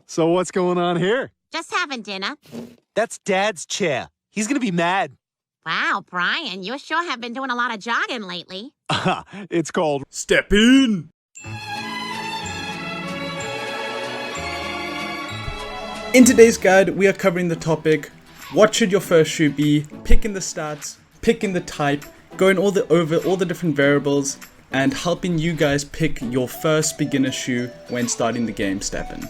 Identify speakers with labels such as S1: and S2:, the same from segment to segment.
S1: So what's going on here?
S2: Just having dinner.
S3: That's Dad's chair. He's gonna be mad.
S2: Wow, Brian, you sure have been doing a lot of jogging lately.
S1: It's called
S4: Stepn. In today's guide, we are covering the topic, what should your first shoe be, picking the stats, picking the type, going over all the different variables, and helping you guys pick your first beginner shoe when starting the game Stepn.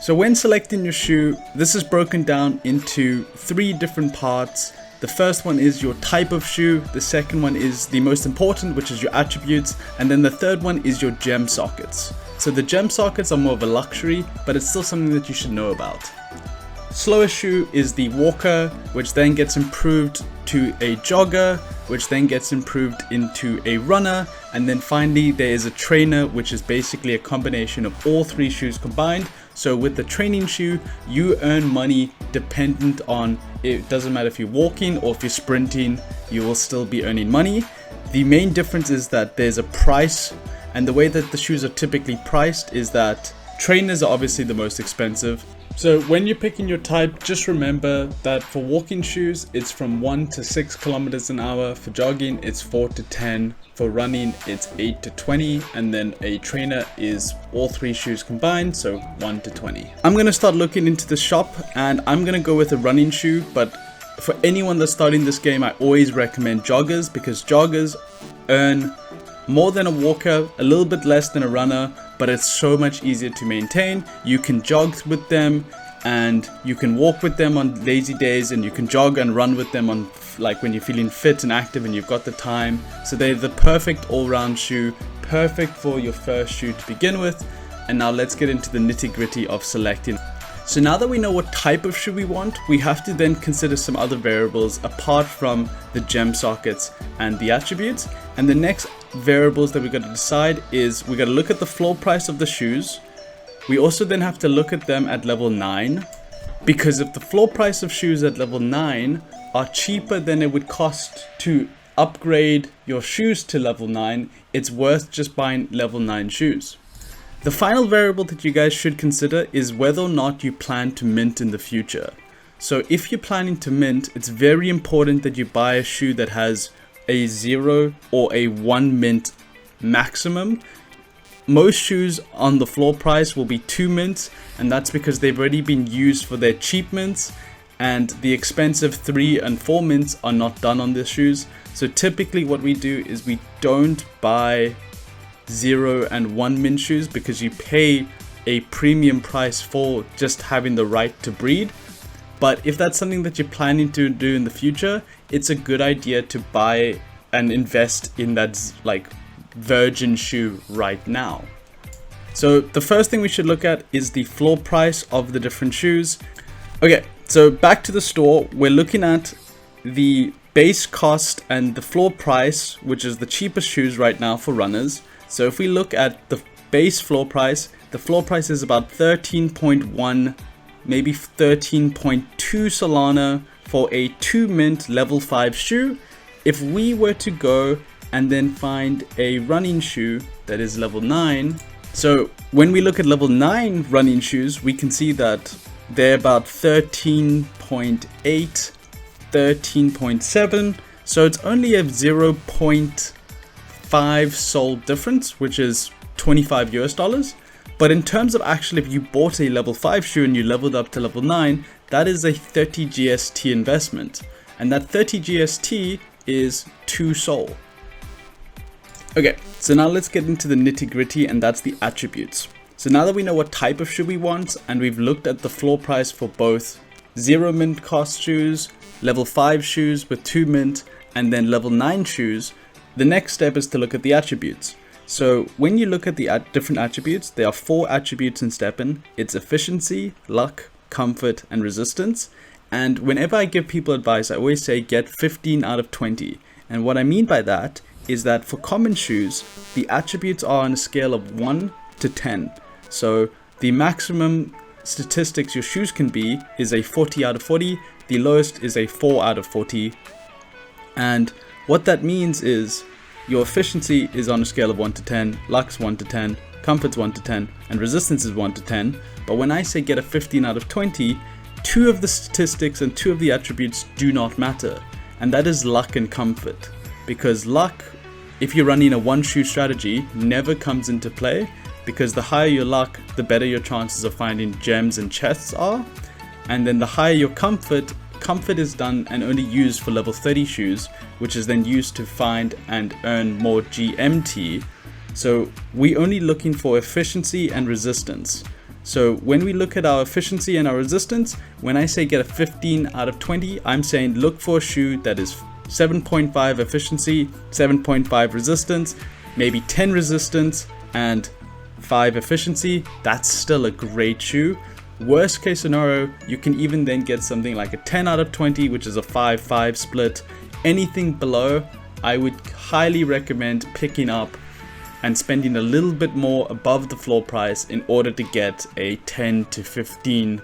S4: So when selecting your shoe, this is broken down into 3 different parts. The first one is your type of shoe, the second one is the most important, which is your attributes, and then the third one is your gem sockets. So the gem sockets are more of a luxury, but it's still something that you should know about. Slowest shoe is the walker, which then gets improved to a jogger, which then gets improved into a runner, and then finally there is a trainer, which is basically a combination of all 3 shoes combined. So with the training shoe, you earn money dependent on, it doesn't matter if you're walking or if you're sprinting, you will still be earning money. The main difference is that there's a price, and the way that the shoes are typically priced is that trainers are obviously the most expensive. So when you're picking your type, just remember that for walking shoes, it's from 1 to 6 kilometers an hour. For jogging, it's 4 to 10. For running, it's 8 to 20. And then a trainer is all 3 shoes combined, so 1 to 20. I'm going to start looking into the shop and I'm going to go with a running shoe. But for anyone that's starting this game, I always recommend joggers because joggers earn more than a walker, a little bit less than a runner, but it's so much easier to maintain. You can jog with them and you can walk with them on lazy days, and you can jog and run with them on like when you're feeling fit and active and you've got the time. So they're the perfect all-round shoe, perfect for your first shoe to begin with. And now let's get into the nitty-gritty of selecting. So now that we know what type of shoe we want, we have to then consider some other variables apart from the gem sockets and the attributes. And the next variables that we got to decide is we got to look at the floor price of the shoes. We also then have to look at them at level 9, because if the floor price of shoes at level 9 are cheaper than it would cost to upgrade your shoes to level 9, it's worth just buying level 9 shoes. The final variable that you guys should consider is whether or not you plan to mint in the future. So if you're planning to mint, it's very important that you buy a shoe that has a 0 or a 1 mint maximum. Most shoes on the floor price will be 2 mints, and that's because they've already been used for their cheap mints, and the expensive 3 and 4 mints are not done on the shoes. So typically what we do is we don't buy 0 and 1 mint shoes because you pay a premium price for just having the right to breed. But if that's something that you're planning to do in the future, it's a good idea to buy and invest in that like virgin shoe right now. So the first thing we should look at is the floor price of the different shoes. Okay, so back to the store, we're looking at the base cost and the floor price, which is the cheapest shoes right now for runners. So if we look at the base floor price, the floor price is about 13.1, maybe 13.2 Solana for a 2 mint level 5 shoe. If we were to go and then find a running shoe that is level 9, so when we look at level 9 running shoes, we can see that they're about 13.8, 13.7. So it's only a 0.5 sol difference, which is $25 US. But in terms of actually, if you bought a level 5 shoe and you leveled up to level 9, that is a 30 GST investment. And that 30 GST is 2 sol. Okay, so now let's get into the nitty gritty, and that's the attributes. So now that we know what type of shoe we want, and we've looked at the floor price for both 0 mint cost shoes, level 5 shoes with 2 mint, and then level 9 shoes, the next step is to look at the attributes. So when you look at the different attributes, there are 4 attributes in Stepn. It's efficiency, luck, comfort, and resistance. And whenever I give people advice, I always say get 15 out of 20. And what I mean by that is that for common shoes, the attributes are on a scale of 1 to 10. So the maximum statistics your shoes can be is a 40 out of 40. The lowest is a 4 out of 40. And what that means is your efficiency is on a scale of 1 to 10, luck's 1 to 10, comfort's 1 to 10, and resistance is 1 to 10. But when I say get a 15 out of 20, 2 of the statistics and 2 of the attributes do not matter. And that is luck and comfort. Because luck, if you're running a one shoe strategy, never comes into play, because the higher your luck, the better your chances of finding gems and chests are. And then the higher your comfort is done and only used for level 30 shoes, which is then used to find and earn more GMT. So we're only looking for efficiency and resistance. So when we look at our efficiency and our resistance, when I say get a 15 out of 20, I'm saying look for a shoe that is 7.5 efficiency, 7.5 resistance, maybe 10 resistance and 5 efficiency. That's still a great shoe. Worst case scenario, you can even then get something like a 10 out of 20, which is a 5-5 split. Anything below, I would highly recommend picking up and spending a little bit more above the floor price in order to get a 10 to 15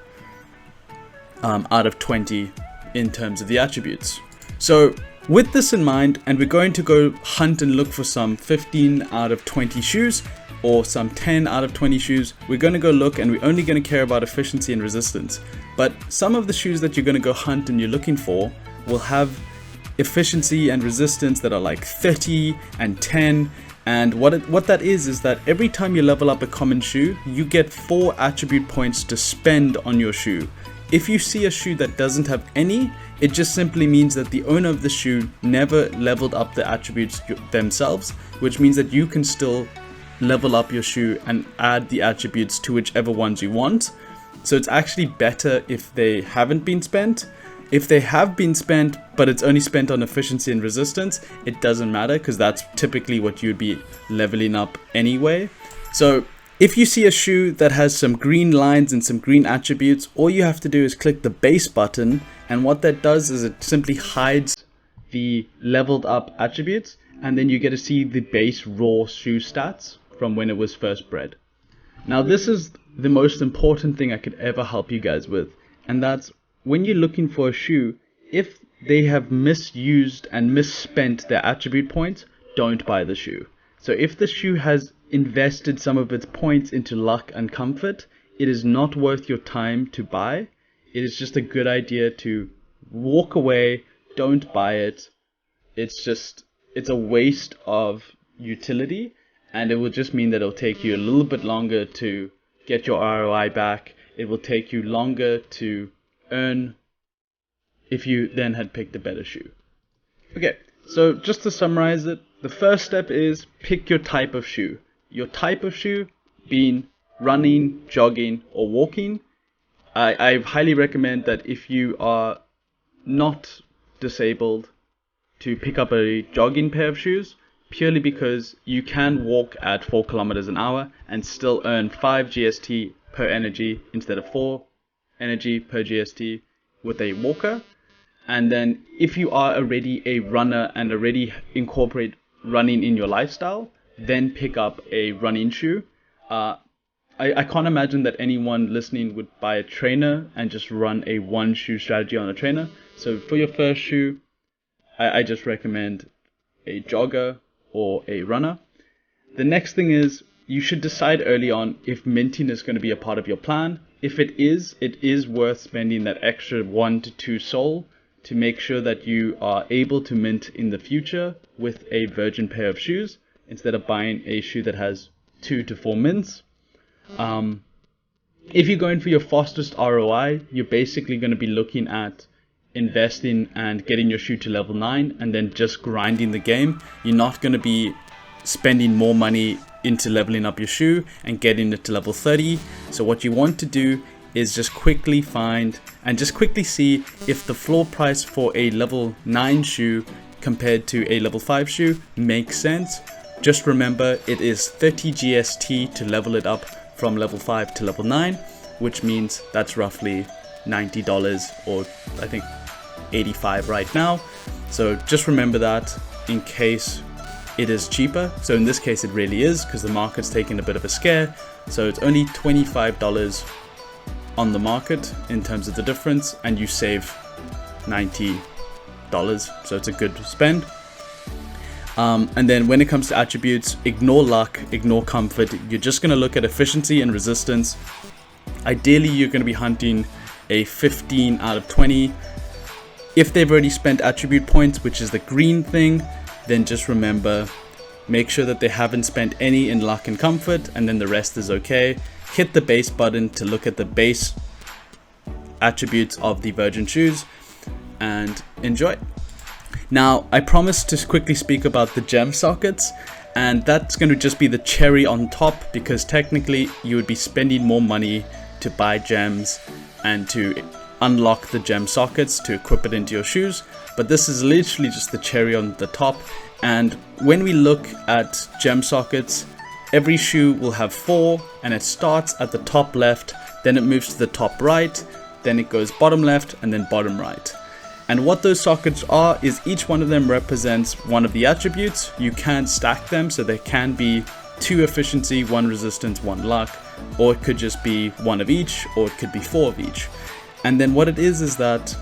S4: out of 20 in terms of the attributes. So with this in mind, and we're going to go hunt and look for some 15 out of 20 shoes or some 10 out of 20 shoes, we're going to go look and we're only going to care about efficiency and resistance. But some of the shoes that you're going to go hunt and you're looking for will have efficiency and resistance that are like 30 and 10. And what that is that every time you level up a common shoe, you get 4 attribute points to spend on your shoe. If you see a shoe that doesn't have any, it just simply means that the owner of the shoe never leveled up the attributes themselves, which means that you can still level up your shoe and add the attributes to whichever ones you want. So it's actually better if they haven't been spent. If they have been spent, but it's only spent on efficiency and resistance, it doesn't matter because that's typically what you'd be leveling up anyway. So if you see a shoe that has some green lines and some green attributes, all you have to do is click the base button, and what that does is it simply hides the leveled up attributes, and then you get to see the base raw shoe stats from when it was first bred. Now this is the most important thing I could ever help you guys with, and that's when you're looking for a shoe, if they have misused and misspent their attribute points, don't buy the shoe. So if the shoe has invested some of its points into luck and comfort, it is not worth your time to buy. It is just a good idea to walk away, don't buy it. It's a waste of utility, and it will just mean that it'll take you a little bit longer to get your ROI back. It will take you longer to earn if you then had picked a better shoe. Okay, so just to summarize it, the first step is pick your type of shoe. Your type of shoe being running, jogging, or walking. I highly recommend that if you are not disabled, to pick up a jogging pair of shoes, purely because you can walk at 4 kilometers an hour and still earn 5 GST per energy instead of 4 energy per GST with a walker. And then if you are already a runner and already incorporate running in your lifestyle, then pick up a running shoe. I can't imagine that anyone listening would buy a trainer and just run a one shoe strategy on a trainer. So for your first shoe, I just recommend a jogger or a runner. The next thing is you should decide early on if minting is going to be a part of your plan. If it is worth spending that extra 1 to 2 sol to make sure that you are able to mint in the future with a virgin pair of shoes instead of buying a shoe that has 2 to 4 mints. If you're going for your fastest ROI, you're basically going to be looking at investing and getting your shoe to level 9 and then just grinding the game. You're not going to be spending more money into leveling up your shoe and getting it to level 30. So what you want to do is just quickly find and just quickly see if the floor price for a level 9 shoe compared to a level 5 shoe makes sense. Just remember, it is 30 GST to level it up from level 5 to level 9, which means that's roughly $90 or I think 85 right now. So just remember that in case it is cheaper. So in this case it really is, because the market's taking a bit of a scare. So it's only $25 on the market in terms of the difference, and you save $90. So it's a good spend. And then when it comes to attributes, ignore luck, ignore comfort. You're just going to look at efficiency and resistance. Ideally, you're going to be hunting a 15 out of 20. If they've already spent attribute points, which is the green thing, then just remember, make sure that they haven't spent any in luck and comfort, and then the rest is okay. Hit the base button to look at the base attributes of the Virgin shoes and enjoy. Now, I promised to quickly speak about the gem sockets, and that's going to just be the cherry on top, because technically you would be spending more money to buy gems and to unlock the gem sockets to equip it into your shoes, but this is literally just the cherry on the top. And when we look at gem sockets, every shoe will have 4, and it starts at the top left, then it moves to the top right, then it goes bottom left, and then bottom right. And what those sockets are is each one of them represents one of the attributes. You can stack them, so they can be 2 efficiency, 1 resistance, 1 luck, or it could just be 1 of each, or it could be 4 of each. And then what it is that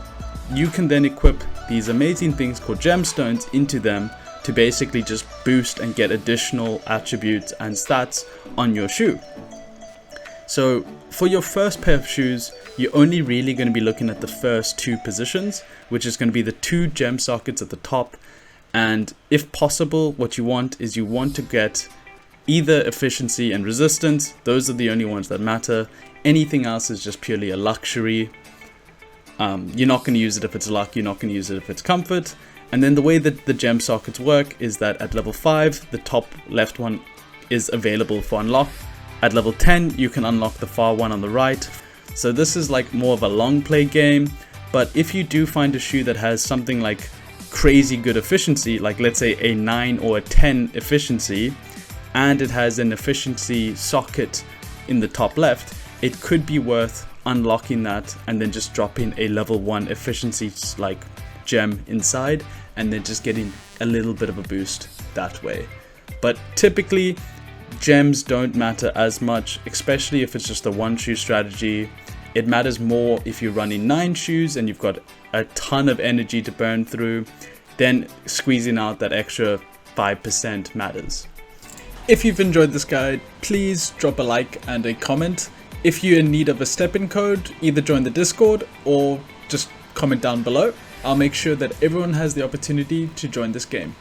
S4: you can then equip these amazing things called gemstones into them to basically just boost and get additional attributes and stats on your shoe. So for your first pair of shoes, you're only really going to be looking at the first 2 positions, which is going to be the 2 gem sockets at the top. And if possible, what you want is you want to get either efficiency and resistance. Those are the only ones that matter. Anything else is just purely a luxury. You're not going to use it if it's luck, you're not going to use it if it's comfort. And then the way that the gem sockets work is that at level 5, the top left one is available for unlock. At level 10, you can unlock the far one on the right. So this is like more of a long play game. But if you do find a shoe that has something like crazy good efficiency, like let's say a 9 or a 10 efficiency, and it has an efficiency socket in the top left, it could be worth unlocking that and then just dropping a level 1 efficiency like gem inside, and then just getting a little bit of a boost that way. But typically gems don't matter as much, especially if it's just a 1 shoe strategy. It matters more if you're running 9 shoes and you've got a ton of energy to burn through. Then squeezing out that extra 5% matters.
S5: If you've enjoyed this guide, please drop a like and a comment. If you're in need of a Stepn code, either join the Discord or just comment down below. I'll make sure that everyone has the opportunity to join this game.